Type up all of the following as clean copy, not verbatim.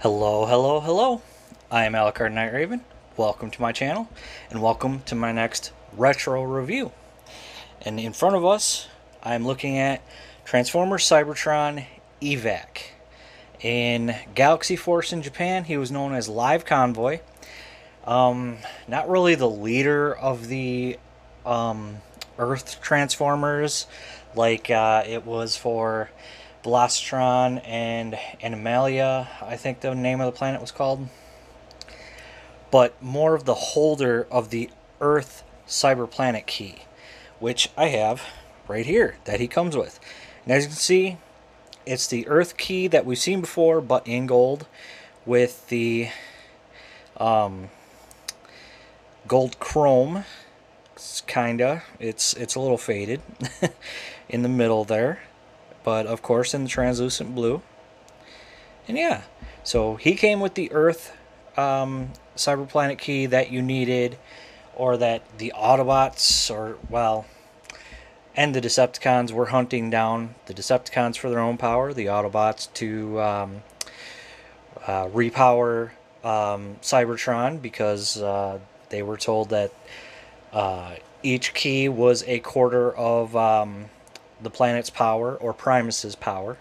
Hello, hello, hello. I am Alucard Night Raven. Welcome to my channel, and welcome to my next retro review. And in front of us, I'm looking at Transformers Cybertron Evac. In Galaxy Force in Japan, he was known as Live Convoy. Not really the leader of the Earth Transformers like it was for Velocitron and Animalia, I think the name of the planet was called. But more of the holder of the Earth Cyber Planet key, which I have right here that he comes with. And as you can see, it's the Earth key that we've seen before, but in gold, with the gold chrome. It's a little faded in the middle there, but of course in the translucent blue. And yeah, so he came with the Earth Cyber Planet key that you needed, or that the Autobots, and the Decepticons were hunting down. The Decepticons for their own power, the Autobots to repower Cybertron, because they were told that each key was a quarter of the planet's power, or Primus's power.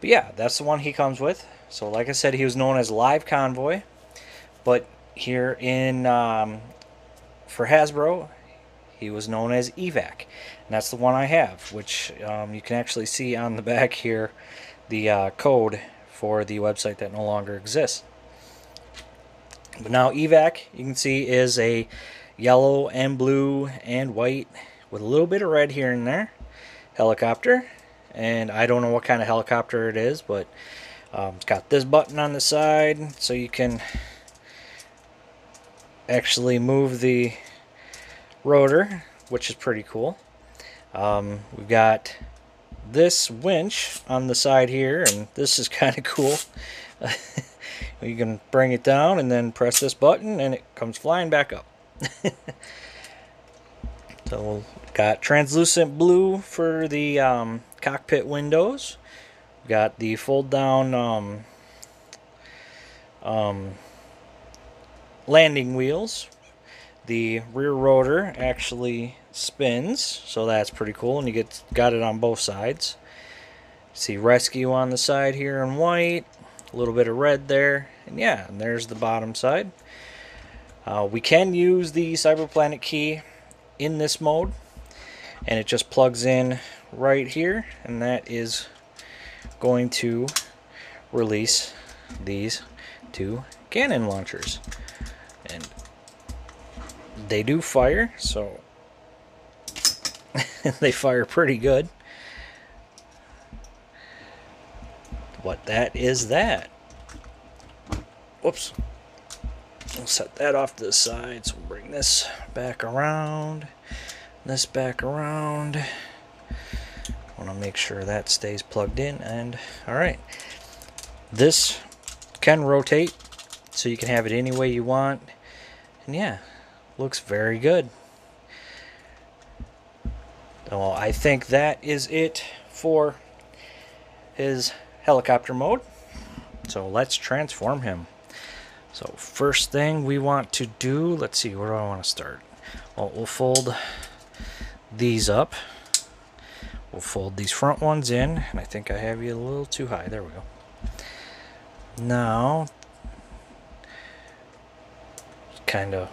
But yeah, that's the one he comes with. So like I said, he was known as Live Convoy, but here in for Hasbro, he was known as Evac, and that's the one I have, which you can actually see on the back here the code for the website that no longer exists. But now Evac, you can see, is a yellow and blue and white with a little bit of red here and there helicopter. And I don't know what kind of helicopter it is, but it's got this button on the side so you can actually move the rotor, which is pretty cool. We've got this winch on the side here, and this is kind of cool. You can bring it down and then press this button and it comes flying back up. So we've got translucent blue for the cockpit windows. We've got the fold down landing wheels. The rear rotor actually spins, so that's pretty cool, and you got it on both sides. See rescue on the side here in white, a little bit of red there, and yeah, and there's the bottom side. We can use the Cyber Planet key in this mode, and it just plugs in right here, and that is going to release these two cannon launchers. And they do fire, so they fire pretty good. But that is that. Whoops. We'll set that off to the side, so we'll bring this back around, this back around. I want to make sure that stays plugged in, and alright. This can rotate, so you can have it any way you want, and yeah, looks very good. Well, I think that is it for his helicopter mode, so let's transform him. So first thing we want to do, let's see, where do I want to start? Well, we'll fold these up. We'll fold these front ones in, and I think I have you a little too high. There we go. Now, kind of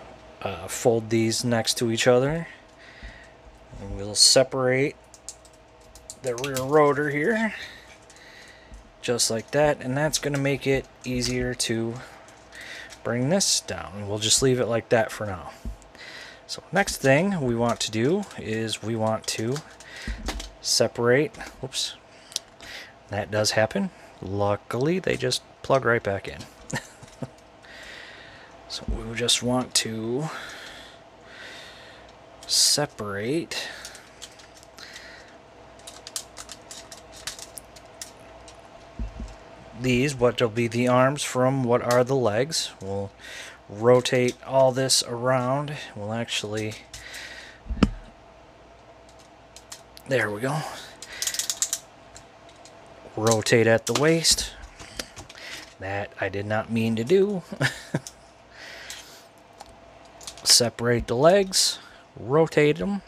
fold these next to each other, and we'll separate the rear rotor here, just like that, and that's going to make it easier to bring this down. We'll just leave it like that for now. So next thing we want to do is we want to separate, whoops, that does happen. Luckily they just plug right back in. So we just want to separate these, what will be the arms, from what are the legs. We'll rotate all this around. We'll actually, there we go, rotate at the waist, That I did not mean to do. Separate the legs, rotate them,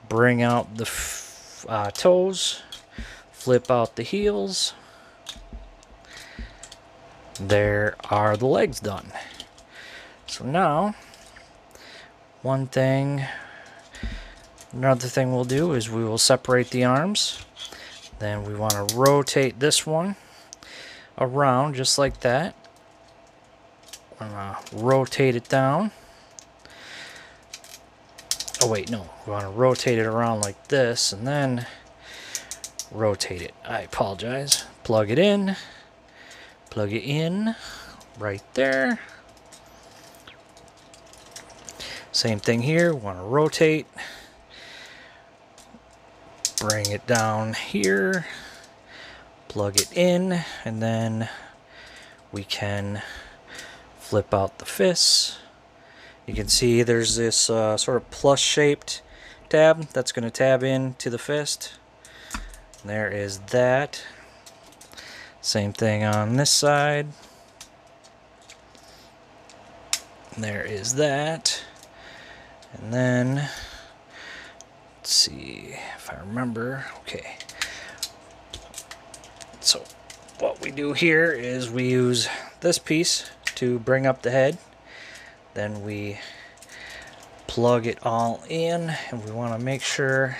bring out the toes, flip out the heels. There are the legs done. So now, another thing we'll do is we will separate the arms. Then we want to rotate this one around just like that. I'm gonna rotate it down. Oh wait, no. We want to rotate it around like this and then rotate it. I apologize. Plug it in right there. Same thing here. We want to rotate. Bring it down here. Plug it in, and then we can flip out the fists. You can see there's this sort of plus shaped tab that's going to tab in to the fist. And there is that. Same thing on this side. And there is that. And then, let's see if I remember. Okay. So what we do here is we use this piece to bring up the head. Then we plug it all in, and we want to make sure.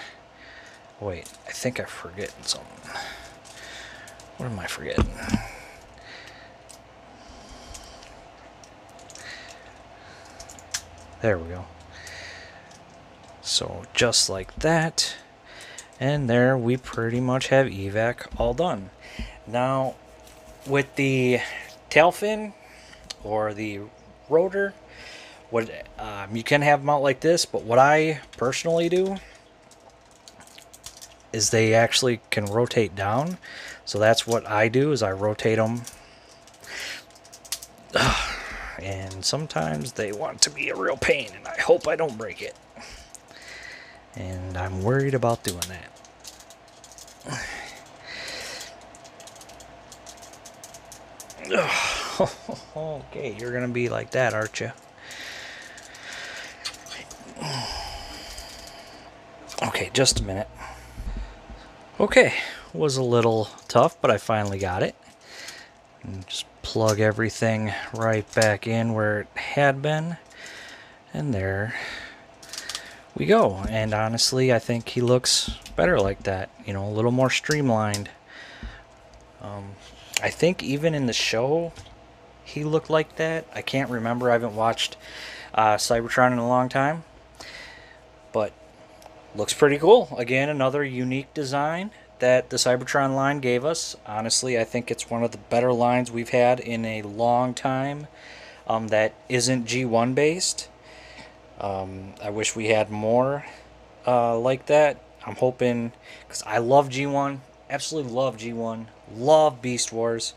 Wait, I think I'm forgetting something. What am I forgetting? There we go. So just like that, and there we pretty much have Evac all done. Now with the tail fin or the rotor, what you can have them out like this, but what I personally do is they actually can rotate down. So that's what I do, is I rotate them. And sometimes they want to be a real pain, and I hope I don't break it. And I'm worried about doing that. Okay, you're gonna be like that, aren't you? Okay, just a minute. Okay, was a little tough, but I finally got it. And just plug everything right back in where it had been. And there we go. And honestly, I think he looks better like that. You know, a little more streamlined. I think even in the show, he looked like that. I can't remember. I haven't watched Cybertron in a long time. But looks pretty cool. Again, another unique design that the Cybertron line gave us. Honestly, I think it's one of the better lines we've had in a long time that isn't G1 based. I wish we had more like that. I'm hoping, because I love G1, absolutely love G1, love Beast Wars,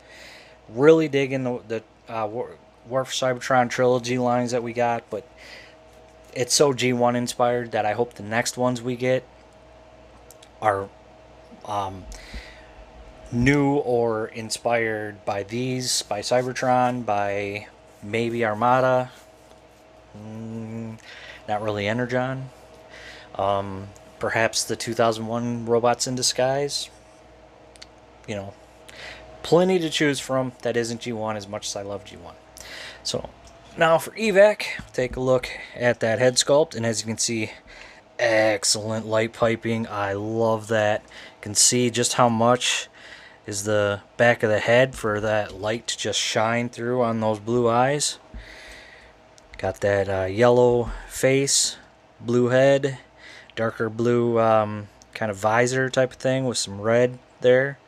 really digging the War for Cybertron trilogy lines that we got, but it's so G1 inspired that I hope the next ones we get are new or inspired by these, by Cybertron, by maybe Armada, not really Energon, perhaps the 2001 Robots in Disguise. You know, plenty to choose from that isn't G1, as much as I love G1. So now for Evac, take a look at that head sculpt, and as you can see, excellent light piping. I love that. You can see just how much is the back of the head for that light to just shine through on those blue eyes. Got that yellow face, blue head, darker blue kind of visor type of thing with some red there.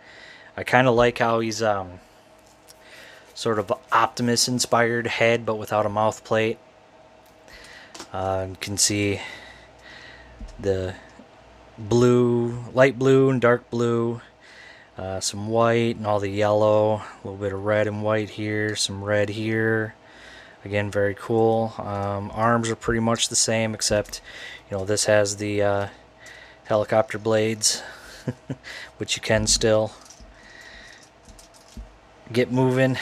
I kind of like how he's sort of Optimus inspired head, but without a mouth plate. You can see the blue, light blue and dark blue, some white and all the yellow, a little bit of red and white here, some red here. Again, very cool. Arms are pretty much the same, except, you know, this has the helicopter blades, which you can still. get moving.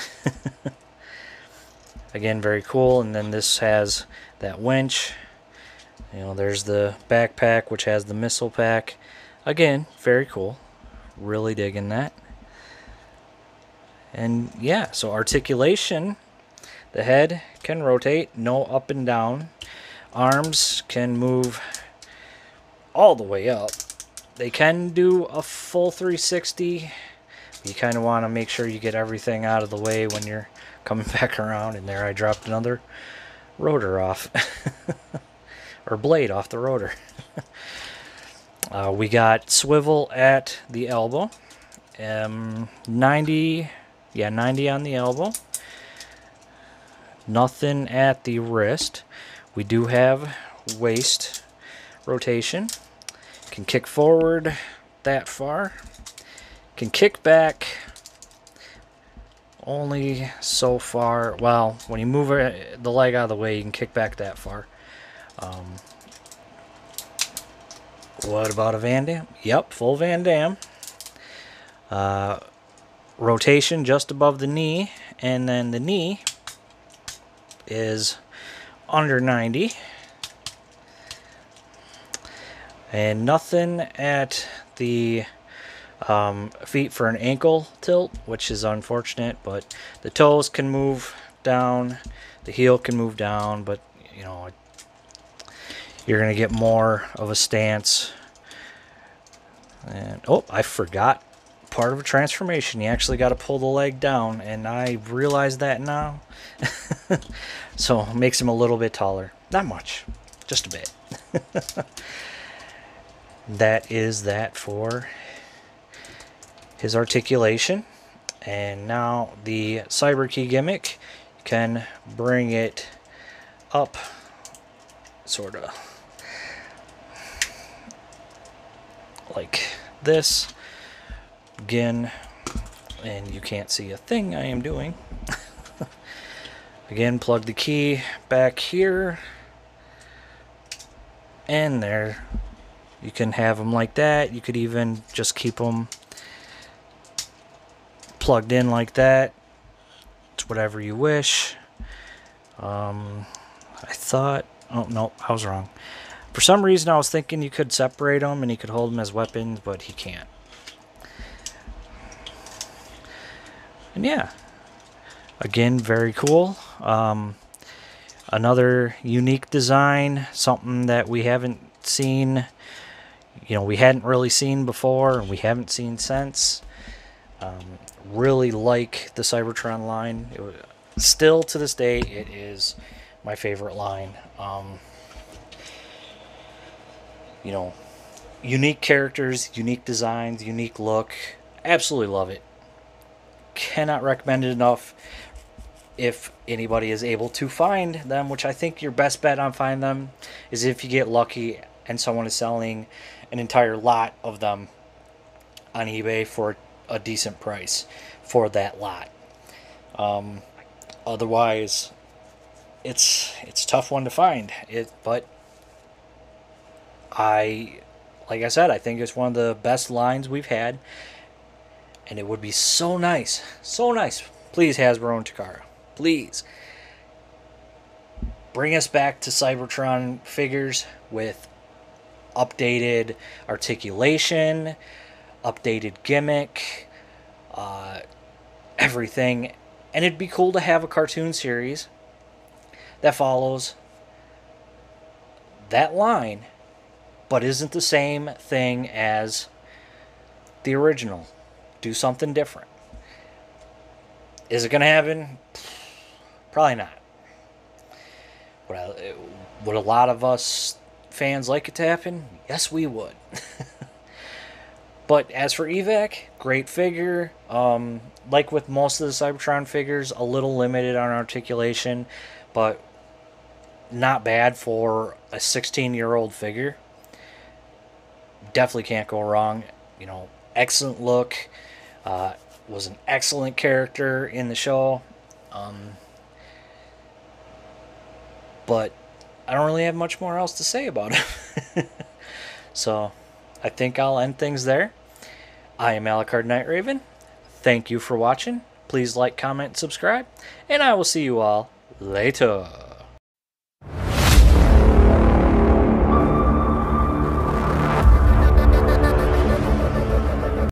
Again, very cool. And then this has that winch. You know, there's the backpack, which has the missile pack. Again, very cool. Really digging that. And yeah, so articulation. The head can rotate, no up and down. Arms can move all the way up. They can do a full 360. You kind of want to make sure you get everything out of the way when you're coming back around. And there I dropped another rotor off. Or blade off the rotor. We got swivel at the elbow. 90 on the elbow. Nothing at the wrist. We do have waist rotation. Can kick forward that far. Can kick back only so far. Well, when you move the leg out of the way, you can kick back that far. What about a Van Dam? Yep, full Van Dam. Rotation just above the knee, and then the knee is under 90. And nothing at the feet for an ankle tilt, which is unfortunate, but the toes can move down, the heel can move down, but you know, you're going to get more of a stance. And oh, I forgot part of a transformation. You actually got to pull the leg down, and I realize that now. So it makes him a little bit taller. Not much, just a bit. That is that for his articulation. And now the cyber key gimmick, you can bring it up, sort of like this. Again, and you can't see a thing I am doing. Again, plug the key back here, and there. You can have them like that. You could even just keep them plugged in like that. It's whatever you wish. I thought, oh no, I was wrong. For some reason I was thinking you could separate them and you could hold them as weapons, but he can't. And yeah, again, very cool. Another unique design, something that we haven't seen, you know, we hadn't really seen before and we haven't seen since. Really like the Cybertron line. Still to this day, it is my favorite line. You know, unique characters, unique designs, unique look. Absolutely love it. Cannot recommend it enough. If anybody is able to find them, which I think your best bet on finding them is if you get lucky and someone is selling an entire lot of them on eBay for a decent price for that lot. Otherwise, it's a tough one to find. But like I said, I think it's one of the best lines we've had, and it would be so nice, please, Hasbro and Takara, please bring us back to Cybertron figures with updated articulation, updated gimmick, everything. And it'd be cool to have a cartoon series that follows that line, but isn't the same thing as the original. Do something different. Is it going to happen? Probably not. Would a lot of us fans like it to happen? Yes, we would. But as for Evac, great figure. Like with most of the Cybertron figures, a little limited on articulation, but not bad for a 16-year-old figure. Definitely can't go wrong. You know, excellent look. Was an excellent character in the show. But I don't really have much more else to say about him. So I think I'll end things there. I am Alucard Night Raven. Thank you for watching. Please like, comment, subscribe, and I will see you all later.